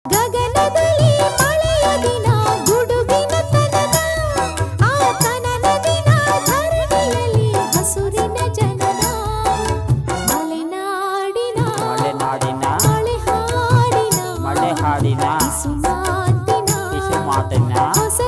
ಗಗನದಲ್ಲಿ ಮಳೆಯ ದಿನ ಗುಡುಗಿನ ತನನ ಆ ತನನ ದಿನ ಧರಣಿಯಲ್ಲಿ ಹಸುರಿನ ಜನನ ಮಲೆನಾಡಿನ ಮಳೆ ಹಾಡಿನ ಮಳೆ ಹಾಡಿನ ಇಸು ಮಾತಿನ ಇಸು ಮಾತಿನ ಹೊಸ